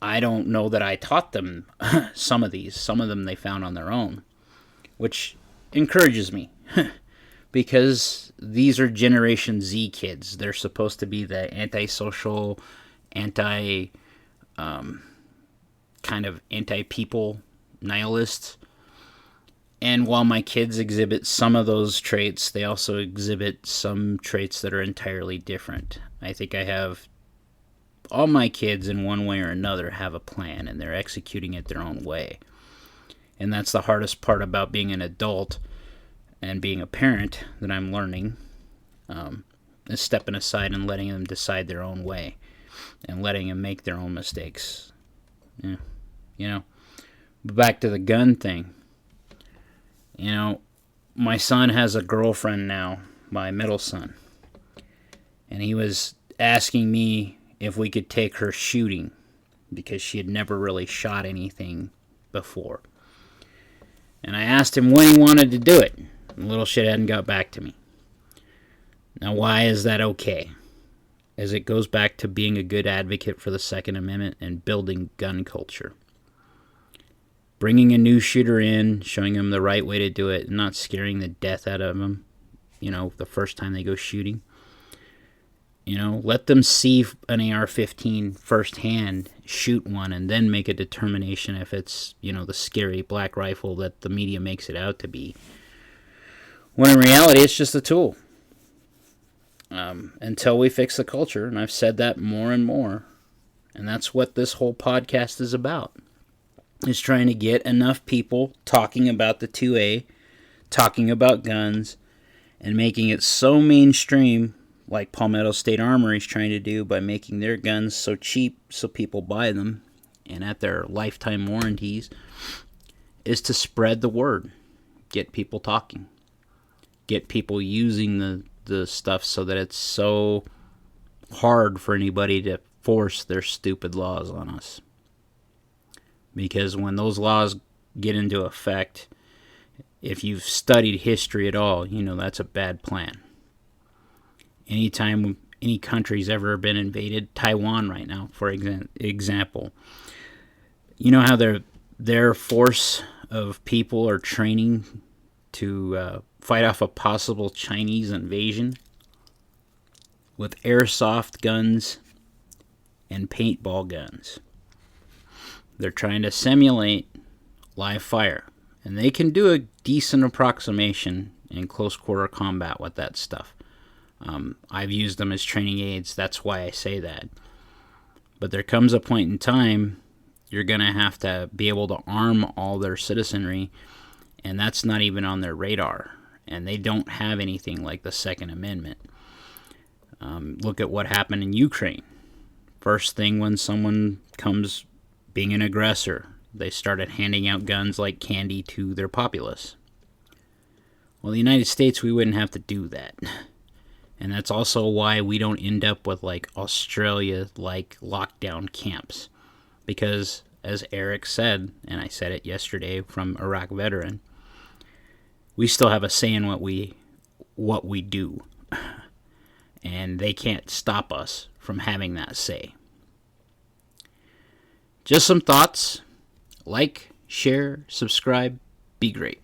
I don't know that I taught them some of these. Some of them they found on their own, which encourages me because these are Generation Z kids. They're supposed to be the antisocial, anti kind of anti people nihilists. And while my kids exhibit some of those traits, they also exhibit some traits that are entirely different. I think I have all my kids in one way or another have a plan and they're executing it their own way. And that's the hardest part about being an adult and being a parent that I'm learning, is stepping aside and letting them decide their own way and letting them make their own mistakes. Yeah. You know, but back to the gun thing. You know, my son has a girlfriend now, my middle son. And he was asking me if we could take her shooting because she had never really shot anything before. And I asked him when he wanted to do it. And the little shit hadn't got back to me. Now, why is that okay? As it goes back to being a good advocate for the Second Amendment and building gun culture. Bringing a new shooter in, showing them the right way to do it, and not scaring the death out of them, the first time they go shooting. Let them see an AR-15 firsthand, shoot one, and then make a determination if it's, the scary black rifle that the media makes it out to be. When in reality, it's just a tool. Until we fix the culture, and I've said that more and more, and that's what this whole podcast is about. Is trying to get enough people talking about the 2A, talking about guns, and making it so mainstream, like Palmetto State Armory is trying to do by making their guns so cheap so people buy them, and at their lifetime warranties, is to spread the word. Get people talking. Get people using the stuff so that it's so hard for anybody to force their stupid laws on us. Because when those laws get into effect, if you've studied history at all, that's a bad plan. Anytime any country's ever been invaded, Taiwan right now, for example, how their force of people are training to fight off a possible Chinese invasion with airsoft guns and paintball guns. They're trying to simulate live fire. And they can do a decent approximation in close quarter combat with that stuff. I've used them as training aids. That's why I say that. But there comes a point in time you're going to have to be able to arm all their citizenry. And that's not even on their radar. And they don't have anything like the Second Amendment. Look at what happened in Ukraine. First thing when someone comes being an aggressor, they started handing out guns like candy to their populace. Well, the United States, we wouldn't have to do that. And that's also why we don't end up with like Australia-like lockdown camps. Because, as Eric said, and I said it yesterday from Iraq veteran, we still have a say in what we do. And they can't stop us from having that say. Just some thoughts. Like, share, subscribe, be great.